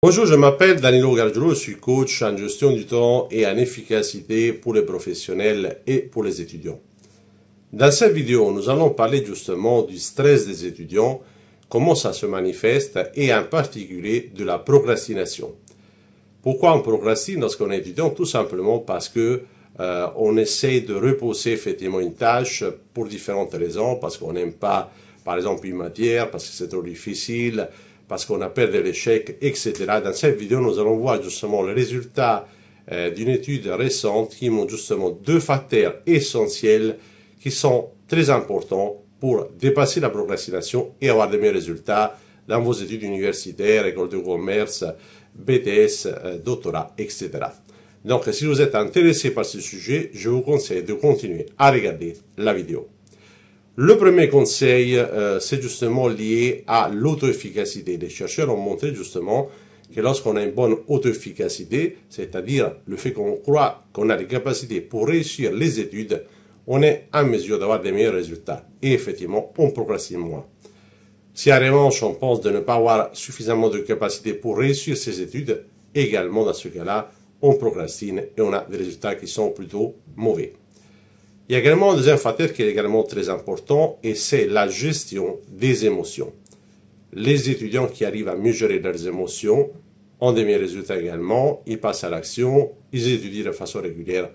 Bonjour, je m'appelle Danilo Gargiulo, je suis coach en gestion du temps et en efficacité pour les professionnels et pour les étudiants. Dans cette vidéo, nous allons parler justement du stress des étudiants, comment ça se manifeste et en particulier de la procrastination. Pourquoi on procrastine lorsqu'on est étudiant? Tout simplement parce que on essaie de repousser effectivement une tâche pour différentes raisons, parce qu'on n'aime pas par exemple une matière, parce que c'est trop difficile, parce qu'on a peur de l'échec, etc. Dans cette vidéo, nous allons voir justement le résultat d'une étude récente qui montre justement deux facteurs essentiels qui sont très importants pour dépasser la procrastination et avoir de meilleurs résultats dans vos études universitaires, école de commerce, BTS, doctorat, etc. Donc, si vous êtes intéressé par ce sujet, je vous conseille de continuer à regarder la vidéo. Le premier conseil, c'est justement lié à l'auto-efficacité. Les chercheurs ont montré justement que lorsqu'on a une bonne auto-efficacité, c'est-à-dire le fait qu'on croit qu'on a des capacités pour réussir les études, on est en mesure d'avoir des meilleurs résultats. Et effectivement, on procrastine moins. Si en revanche, on pense de ne pas avoir suffisamment de capacités pour réussir ses études, également dans ce cas-là, on procrastine et on a des résultats qui sont plutôt mauvais. Il y a également un deuxième facteur qui est également très important et c'est la gestion des émotions. Les étudiants qui arrivent à mieux gérer leurs émotions ont des meilleurs résultats également, ils passent à l'action, ils étudient de façon régulière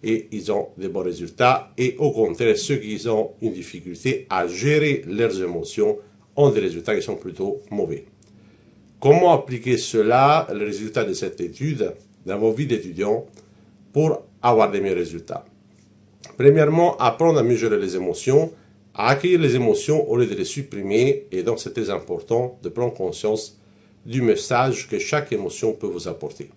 et ils ont des bons résultats. Et au contraire, ceux qui ont une difficulté à gérer leurs émotions ont des résultats qui sont plutôt mauvais. Comment appliquer cela, le résultat de cette étude, dans vos vies d'étudiants pour avoir des meilleurs résultats? Premièrement, apprendre à mieux gérer les émotions, à accueillir les émotions au lieu de les supprimer, et donc c'est très important de prendre conscience du message que chaque émotion peut vous apporter.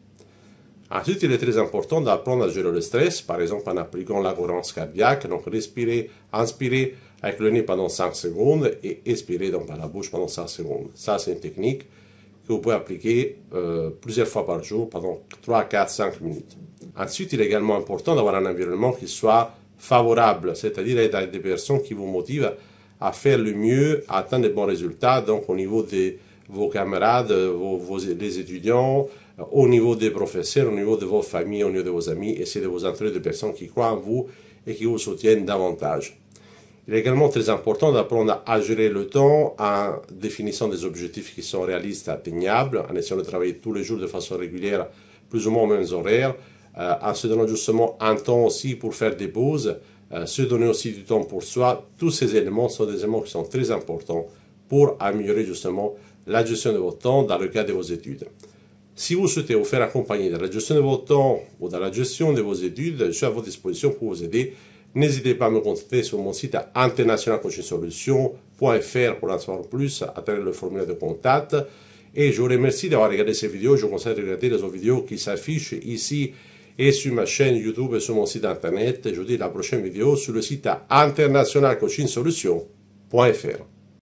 Ensuite, il est très important d'apprendre à gérer le stress, par exemple en appliquant la cohérence cardiaque, donc respirer, inspirer avec le nez pendant 5 secondes et expirer donc par la bouche pendant 5 secondes. Ça, c'est une technique que vous pouvez appliquer plusieurs fois par jour pendant 3, 4, 5 minutes. Ensuite, il est également important d'avoir un environnement qui soit favorable, c'est-à-dire être avec des personnes qui vous motivent à faire le mieux, à atteindre de bons résultats, donc au niveau de vos camarades, les étudiants, au niveau des professeurs, au niveau de vos familles, au niveau de vos amis, essayez de vous entourer de personnes qui croient en vous et qui vous soutiennent davantage. Il est également très important d'apprendre à gérer le temps en définissant des objectifs qui sont réalistes et atteignables, en essayant de travailler tous les jours de façon régulière, plus ou moins aux mêmes horaires, en se donnant justement un temps aussi pour faire des pauses, se donner aussi du temps pour soi. Tous ces éléments sont des éléments qui sont très importants pour améliorer justement la gestion de votre temps dans le cadre de vos études. Si vous souhaitez vous faire accompagner dans la gestion de votre temps ou dans la gestion de vos études, je suis à votre disposition pour vous aider. N'hésitez pas à me contacter sur mon site internationalcoachingsolutions.fr pour en savoir plus à travers le formulaire de contact. Et je vous remercie d'avoir regardé ces vidéos. Je vous conseille de regarder les autres vidéos qui s'affichent ici et sur ma chaîne YouTube et sur mon site internet. Je vous dis à la prochaine vidéo sur le site internationalcoachingsolutions.fr.